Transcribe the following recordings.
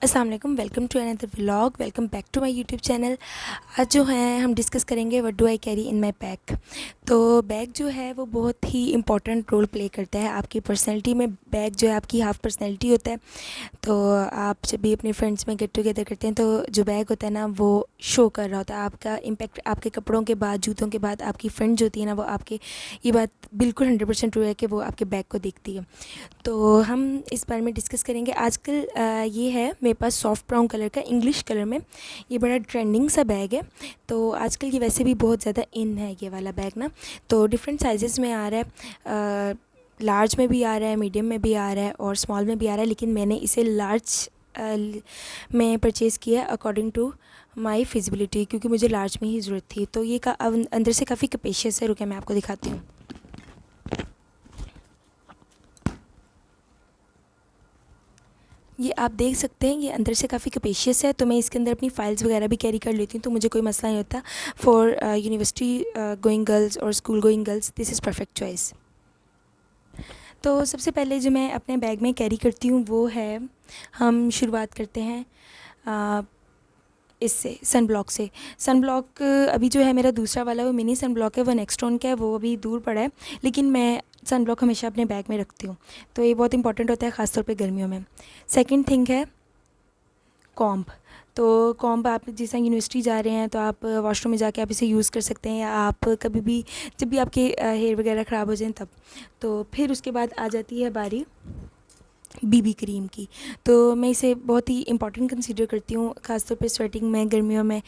अस्सलाम वालेकुम, welcome to another vlog, welcome back to my YouTube channel. आज जो है हम डिस्कस करेंगे what do I carry in my bag. तो बैग जो है वो बहुत ही इम्पोर्टेंट रोल प्ले करता है आपकी पर्सनैलिटी में। बैग जो है आपकी हाफ पर्सनैलिटी होता है। तो आप जब भी अपने फ्रेंड्स में गेट टुगेदर करते हैं तो जो बैग होता है ना वो शो कर रहा होता है आपका इम्पैक्ट। आपके कपड़ों के बाद, जूतों के बाद आपकी फ्रेंड जो होती है ना वो आपके, ये बात बिल्कुल 100% ट्रू है कि वो आपके बैग को देखती है। तो हम इस बारे में डिस्कस करेंगे। आजकल ये है मेरे पास सॉफ्ट ब्राउन कलर का, इंग्लिश कलर में। ये बड़ा ट्रेंडिंग सा बैग है। तो आजकल ये वैसे भी बहुत ज़्यादा इन है ये वाला बैग ना। तो डिफरेंट साइजेस में आ रहा है, लार्ज में भी आ रहा है, मीडियम में भी आ रहा है और स्मॉल में भी आ रहा है। लेकिन मैंने इसे लार्ज में परचेज़ किया अकॉर्डिंग टू माई फिजिबिलिटी, क्योंकि मुझे लार्ज में ही ज़रूरत थी। तो ये अंदर से काफ़ी कपेशियस है। रुके मैं आपको दिखाती हूँ। ये आप देख सकते हैं, ये अंदर से काफ़ी कपेशियस है। तो मैं इसके अंदर अपनी फ़ाइल्स वगैरह भी कैरी कर लेती हूँ, तो मुझे कोई मसला नहीं होता। फॉर यूनिवर्सिटी गोइंग गर्ल्स और school going girls this is perfect choice. तो सबसे पहले जो मैं अपने बैग में कैरी करती हूँ वो है, हम शुरुआत करते हैं इससे, सन ब्लॉक से। सन ब्लॉक अभी जो है मेरा दूसरा वाला, वो मिनी सन ब्लॉक है, वो नेक्स्टोन का है, वो अभी दूर पड़ा है। लेकिन मैं सन ब्लॉक हमेशा अपने बैग में रखती हूँ। तो ये बहुत इंपॉर्टेंट होता है ख़ासतौर पे गर्मियों में। सेकंड थिंग है कॉम्ब। तो कॉम्ब, आप जिस तरह यूनिवर्सिटी जा रहे हैं तो आप वॉशरूम में जाके आप इसे यूज़ कर सकते हैं, या आप कभी भी जब भी आपके हेयर वगैरह ख़राब हो जाएं तब। तो फिर उसके बाद आ जाती है बारी बीबी क्रीम की। तो मैं इसे बहुत ही इंपॉर्टेंट कंसीडर करती हूँ, ख़ासतौर पे स्वेटिंग में, गर्मियों में।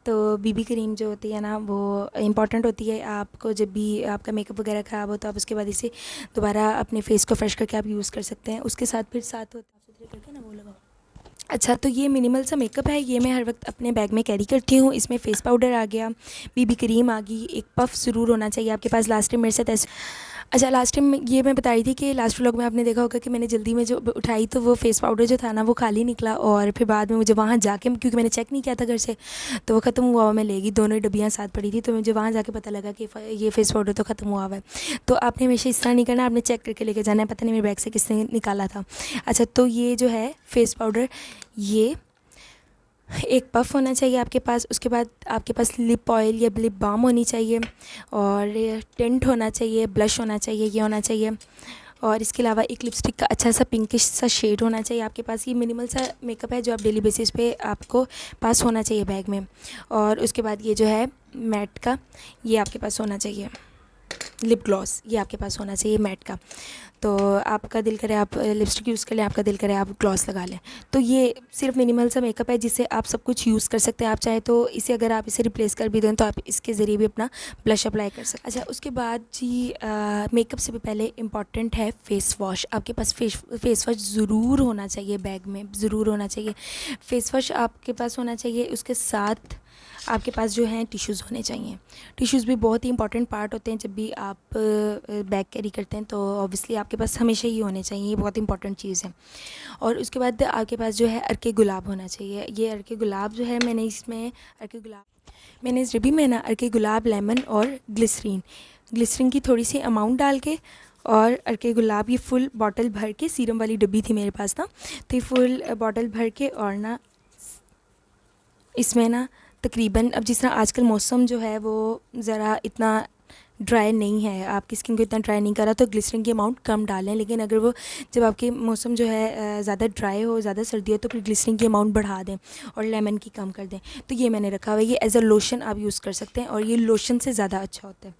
तो बीबी क्रीम जो होती है ना वो इंपॉर्टेंट होती है। आपको जब भी आपका मेकअप वगैरह ख़राब हो तो आप उसके बाद इसे दोबारा अपने फेस को फ्रेश करके आप यूज़ कर सकते हैं। उसके साथ फिर साथ होता है करके ना वो लगाओ। अच्छा, तो ये मिनिमल सा मेकअप है, ये मैं हर वक्त अपने बैग में कैरी करती हूँ। इसमें फ़ेस पाउडर आ गया, बीबी क्रीम आ गई, एक पफ़ ज़रूर होना चाहिए आपके पास। लास्ट टाइम मेरे साथ ऐसे, अच्छा लास्ट टाइम ये मैं बता रही थी कि लास्ट व्लॉग में आपने देखा होगा कि मैंने जल्दी में जो उठाई तो वो फ़ेस पाउडर जो था ना वो खाली निकला, और फिर बाद में मुझे वहाँ जाके, क्योंकि मैंने चेक नहीं किया था घर से, तो वो ख़त्म हुआ हुआ मैं ले गई। दोनों डब्बियाँ साथ पड़ी थी, तो मुझे वहाँ जाके पता लगा कि ये फ़ेस पाउडर तो ख़त्म हुआ हुआ है। तो आपने हमेशा इस तरह नहीं करना, आपने चेक करके लेके जाना है। पता नहीं मेरे बैग से किसने निकाला था। अच्छा, तो ये जो है फ़ेस पाउडर, ये एक पफ़ होना चाहिए आपके पास। उसके बाद आपके पास लिप ऑयल या लिप बाम होनी चाहिए, और टिंट होना चाहिए, ब्लश होना चाहिए, ये होना चाहिए। और इसके अलावा एक लिपस्टिक का अच्छा सा पिंकिश सा शेड होना चाहिए आपके पास। ये मिनिमल सा मेकअप है जो आप डेली बेसिस पे आपको पास होना चाहिए बैग में। और उसके बाद ये जो है मैट का, ये आपके पास होना चाहिए। लिप ग्लॉस ये आपके पास होना चाहिए मैट का। तो आपका दिल करे आप लिपस्टिक यूज़ कर लें, आपका दिल करे आप ग्लॉस लगा लें। तो ये सिर्फ मिनिमल सा मेकअप है जिससे आप सब कुछ यूज़ कर सकते हैं। आप चाहे तो इसे, अगर आप इसे रिप्लेस कर भी दें तो आप इसके ज़रिए भी अपना ब्लश अप्लाई कर सकते हैं। अच्छा, उसके बाद जी मेकअप से भी पहले इम्पॉर्टेंट है फ़ेस वॉश। आपके पास फेस वॉश ज़रूर होना चाहिए बैग में, ज़रूर होना चाहिए। फ़ेस वॉश आपके पास होना चाहिए। उसके साथ आपके पास जो हैं टिश्यूज़ होने चाहिए। टिश्यूज़ भी बहुत ही इंपॉर्टेंट पार्ट होते हैं जब भी आप बैग कैरी करते हैं, तो ऑब्वियसली आपके पास हमेशा ही होने चाहिए। ये बहुत इंपॉर्टेंट चीज़ है। और उसके बाद आपके पास जो है अर्के गुलाब होना चाहिए। ये अर्के गुलाब जो है, मैंने इस डिब्बी में ना अर्के गुलाब, लेमन और ग्लिसरीन की थोड़ी सी अमाउंट डाल के, और अर्के गुलाब, ये फुल बॉटल भर के, सीरम वाली डिब्बी थी मेरे पास ना, तो ये फुल बॉटल भर के, और ना इसमें ना तकरीबन, अब जिस तरह आजकल मौसम जो है वो ज़रा इतना ड्राई नहीं है, आपकी स्किन को इतना ड्राई नहीं करा, तो ग्लिसरीन की अमाउंट कम डालें। लेकिन अगर वो, जब आपके मौसम जो है ज़्यादा ड्राई हो, ज़्यादा सर्दी हो, तो फिर ग्लिसरीन की अमाउंट बढ़ा दें और लेमन की कम कर दें। तो ये मैंने रखा हुआ है, ये एज़ अ लोशन आप यूज़ कर सकते हैं, और ये लोशन से ज़्यादा अच्छा होता है।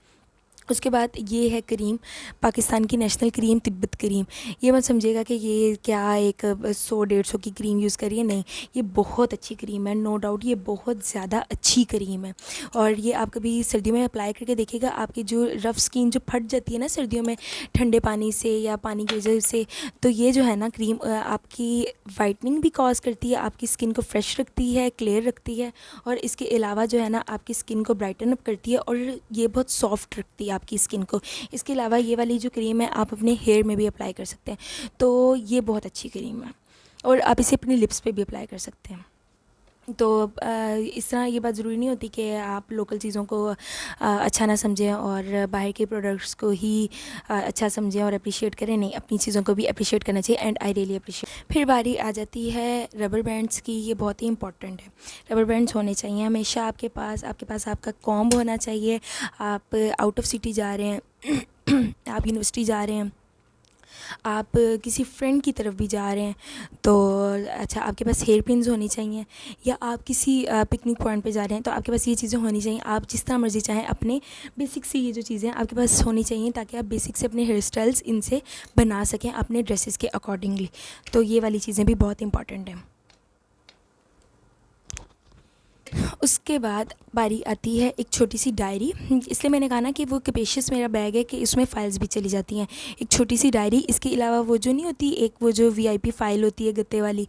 उसके बाद ये है क्रीम, पाकिस्तान की नेशनल क्रीम, तिब्बत क्रीम। ये मत समझिएगा कि ये क्या एक 100-150 की क्रीम यूज़ करिए, नहीं, ये बहुत अच्छी क्रीम है, नो डाउट ये बहुत ज़्यादा अच्छी क्रीम है। और ये आप कभी सर्दियों में अप्लाई करके देखिएगा, आपकी जो रफ़ स्किन जो फट जाती है ना सर्दियों में ठंडे पानी से या पानी की वजह से, तो ये जो है ना क्रीम आपकी वाइटनिंग भी कॉज करती है, आपकी स्किन को फ्रेश रखती है, क्लियर रखती है, और इसके अलावा जो है ना आपकी स्किन को ब्राइटन अप करती है, और ये बहुत सॉफ्ट रखती है आपकी स्किन को। इसके अलावा ये वाली जो क्रीम है आप अपने हेयर में भी अप्लाई कर सकते हैं। तो ये बहुत अच्छी क्रीम है, और आप इसे अपने लिप्स पे भी अप्लाई कर सकते हैं। तो इस तरह ये बात ज़रूरी नहीं होती कि आप लोकल चीज़ों को अच्छा ना समझें और बाहर के प्रोडक्ट्स को ही अच्छा समझें और अप्रिशिएट करें। नहीं, अपनी चीज़ों को भी अप्रिशिएट करना चाहिए एंड आई रियली अप्रिशिएट। फिर बारी आ जाती है रबर बैंड्स की। ये बहुत ही इंपॉर्टेंट है, रबर बैंड्स होने चाहिए हमेशा आपके पास आपका कॉम्ब होना चाहिए। आप आउट ऑफ सिटी जा रहे हैं आप यूनिवर्सिटी जा रहे हैं, आप किसी फ्रेंड की तरफ भी जा रहे हैं, तो अच्छा आपके पास हेयर पिन्स होनी चाहिए, या आप किसी पिकनिक पॉइंट पे जा रहे हैं तो आपके पास ये चीज़ें होनी चाहिए। आप जिस तरह मर्ज़ी चाहें अपने बेसिक सी ये जो चीज़ें आपके पास होनी चाहिए ताकि आप बेसिक से अपने हेयर स्टाइल्स इनसे बना सकें अपने ड्रेसेस के अकॉर्डिंगली। तो ये वाली चीज़ें भी बहुत इंपॉर्टेंट हैं। उसके बाद बारी आती है एक छोटी सी डायरी। इसलिए मैंने कहा ना कि वो कैपेशियस मेरा बैग है कि इसमें फ़ाइल्स भी चली जाती हैं। एक छोटी सी डायरी, इसके अलावा वो जो नहीं होती एक वो जो वीआईपी फ़ाइल होती है गत्ते वाली,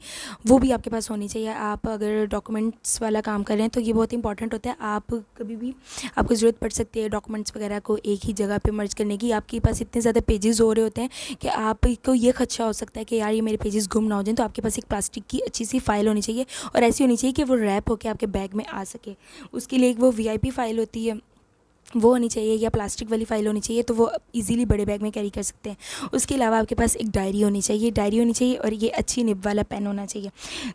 वो भी आपके पास होनी चाहिए। आप अगर डॉक्यूमेंट्स वाला काम कर रहे हैं तो ये बहुत इंपॉर्टेंट होता है। आप कभी भी आपको ज़रूरत पड़ सकती है डॉक्यूमेंट्स वगैरह को एक ही जगह पर मर्ज करने की। आपके पास इतने ज़्यादा पेजेस हो रहे होते हैं कि आपको ये खदशा हो सकता है कि यार ये मेरे पेजेस गुम ना हो जाएँ, तो आपके पास एक प्लास्टिक की अच्छी सी फ़ाइल होनी चाहिए और ऐसी होनी चाहिए कि वो रैप होकर आपके बैग में आ सके। उसके लिए एक वो वीआईपी फ़ाइल होती है वो होनी चाहिए, या प्लास्टिक वाली फ़ाइल होनी चाहिए, तो वो इजीली बड़े बैग में कैरी कर सकते हैं। उसके अलावा आपके पास एक डायरी होनी चाहिए और ये अच्छी निब वाला पेन होना चाहिए।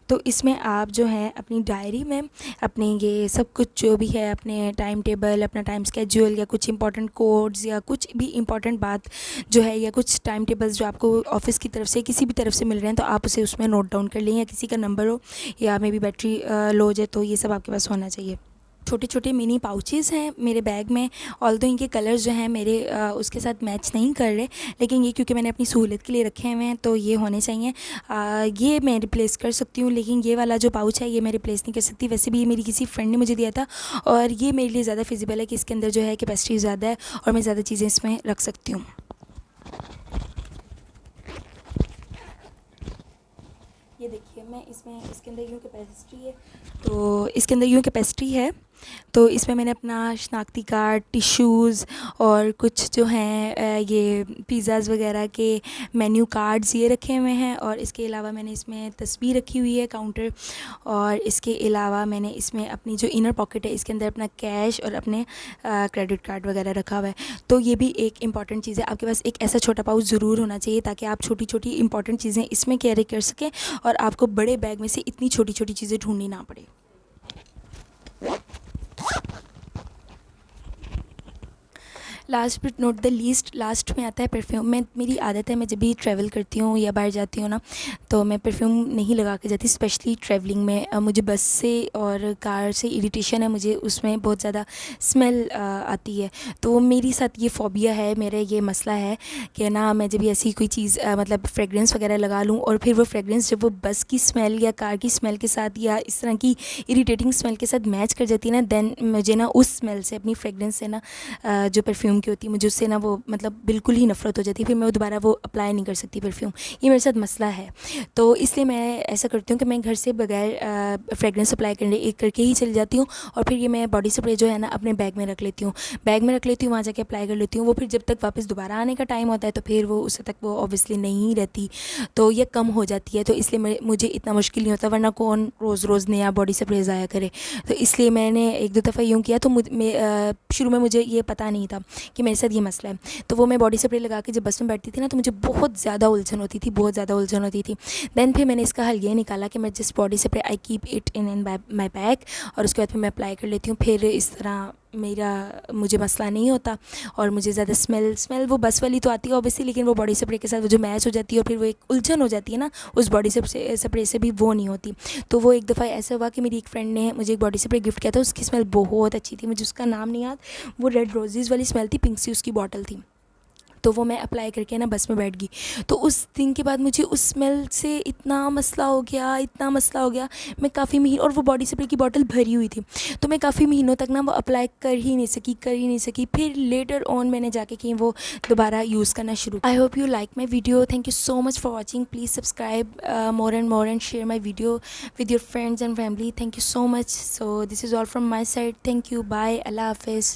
तो इसमें आप जो है अपनी डायरी में अपने ये सब कुछ जो भी है, अपने टाइम टेबल, अपना टाइम स्केड्यूल, या कुछ इंपॉर्टेंट कोड्स, या कुछ भी इंपॉर्टेंट बात जो है, या कुछ टाइम टेबल्स जो आपको ऑफिस की तरफ से किसी भी तरफ से मिल रहे हैं, तो आप उसे उसमें नोट डाउन कर लें, या किसी का नंबर हो या मे बी बैटरी लो हो जाए, तो ये सब आपके पास होना चाहिए। छोटे छोटे मिनी पाउचेस हैं मेरे बैग में, ऑल्दो इनके कलर्स जो हैं मेरे उसके साथ मैच नहीं कर रहे, लेकिन ये क्योंकि मैंने अपनी सहूलियत के लिए रखे हुए हैं तो ये होने चाहिए। ये मैं रिप्लेस कर सकती हूँ, लेकिन ये वाला जो पाउच है ये मैं रिप्लेस नहीं कर सकती। वैसे भी ये मेरी किसी फ्रेंड ने मुझे दिया था और ये मेरे लिए ज़्यादा फिजिबल है कि इसके अंदर जो है कैपेसिटी ज़्यादा है और मैं ज़्यादा चीज़ें इसमें रख सकती हूँ। ये देखिए, मैं इसमें इसके अंदर यूँ कैपेसिटी है, तो इसके अंदर यूँ कैपेसिटी है, तो इसमें मैंने अपना शनाख्ती कार्ड, टिश्यूज़ और कुछ जो हैं ये पिज़्ज़ाज़ वगैरह के मेन्यू कार्ड्स ये रखे हुए हैं, और इसके अलावा मैंने इसमें तस्वीर रखी हुई है काउंटर, और इसके अलावा मैंने इसमें अपनी जो इनर पॉकेट है इसके अंदर अपना कैश और अपने क्रेडिट कार्ड वगैरह रखा हुआ है। तो ये भी एक इम्पॉर्टेंट चीज़ है, आपके पास एक ऐसा छोटा पाउच ज़रूर होना चाहिए ताकि आप छोटी छोटी इंपॉर्टेंट चीज़ें इसमें कैरी कर सकें और आपको बड़े बैग में से इतनी छोटी छोटी चीज़ें ढूंढनी ना पड़े। Last but not the least, last में आता है परफ्यूम। मेरी आदत है, मैं जब भी ट्रैवल करती हूँ या बाहर जाती हूँ ना, तो मैं परफ्यूम नहीं लगा के जाती, स्पेशली ट्रैवलिंग में। मुझे बस से और कार से इरिटेशन है, मुझे उसमें बहुत ज़्यादा स्मेल आती है। तो मेरी साथ ये फ़ोबिया है, मेरा ये मसला है कि ना मैं जब भी ऐसी कोई चीज़ मतलब फ्रेगरेंस वगैरह लगा लूँ और फिर वो फ्रेगरेंस जब वो बस की स्मेल या कार की स्मेल के साथ या इस तरह की इरिटेटिंग स्मेल के साथ मैच कर जाती है ना, देन मुझे ना उस स्मेल से, अपनी फ्रेगरेंस से ना जो परफ्यूम की होती है, मुझे उससे ना वो मतलब बिल्कुल ही नफ़रत हो जाती है, फिर मैं दोबारा वो अप्लाई नहीं कर सकती परफ्यूम। ये मेरे साथ मसला है, तो इसलिए मैं ऐसा करती हूँ कि मैं घर से बगैर फ्रेगरेंस अप्लाई करके ही चली जाती हूँ, और फिर ये मैं बॉडी स्प्रे जो है ना अपने बैग में रख लेती हूँ, वहाँ जाके अप्लाई कर लेती हूँ। वो फिर जब तक वापस दोबारा आने का टाइम होता है तो फिर वो उससे तक वो ऑब्वियसली नहीं रहती, तो ये कम हो जाती है, तो इसलिए मुझे इतना मुश्किल नहीं होता, वरना कौन रोज़ रोज़ नया बॉडी स्प्रे ज़ाया करे। तो इसलिए मैंने एक दो दफ़ा यूँ किया, तो शुरू में मुझे ये पता नहीं था कि मेरे साथ ये मसला है, तो वो मैं बॉडी स्प्रे लगा के जब बस में बैठती थी ना, तो मुझे बहुत ज़्यादा उलझन होती थी। दैन फिर मैंने इसका हल ये निकाला कि मैं जिस body spray I keep it in my bag, और उसके बाद फिर मैं अप्लाई कर लेती हूँ। फिर इस तरह मुझे मसला नहीं होता, और मुझे ज़्यादा स्मेल वो बस वाली तो आती है ऑब्वियसली, लेकिन वो बॉडी स्प्रे के साथ वो जो मैच हो जाती है और फिर वो एक उलझन हो जाती है ना उस बॉडी स्प्रे से भी, वो नहीं होती। तो वो एक दफ़ा ऐसा हुआ कि मेरी एक फ्रेंड ने मुझे एक बॉडी स्प्रे गिफ्ट किया था, उसकी स्मेल बहुत अच्छी थी, मुझे उसका नाम नहीं याद, वो रेड रोजेज़ वाली स्मेल थी, पिंक सी उसकी बॉटल थी। तो वो मैं अप्लाई करके ना बस में बैठ गई, तो उस दिन के बाद मुझे उस स्मेल से इतना मसला हो गया, मैं काफ़ी महीने, और वो बॉडी स्प्रे की बॉटल भरी हुई थी, तो मैं काफ़ी महीनों तक ना वो अप्लाई कर ही नहीं सकी। फिर लेटर ऑन मैंने जाके कहीं वो दोबारा यूज़ करना शुरू। I hope you like my video, thank you so much for watching, please subscribe more and share my video with your friends and family. Thank you so much. So this is all from my side. Thank you. Bye. Allah Hafiz.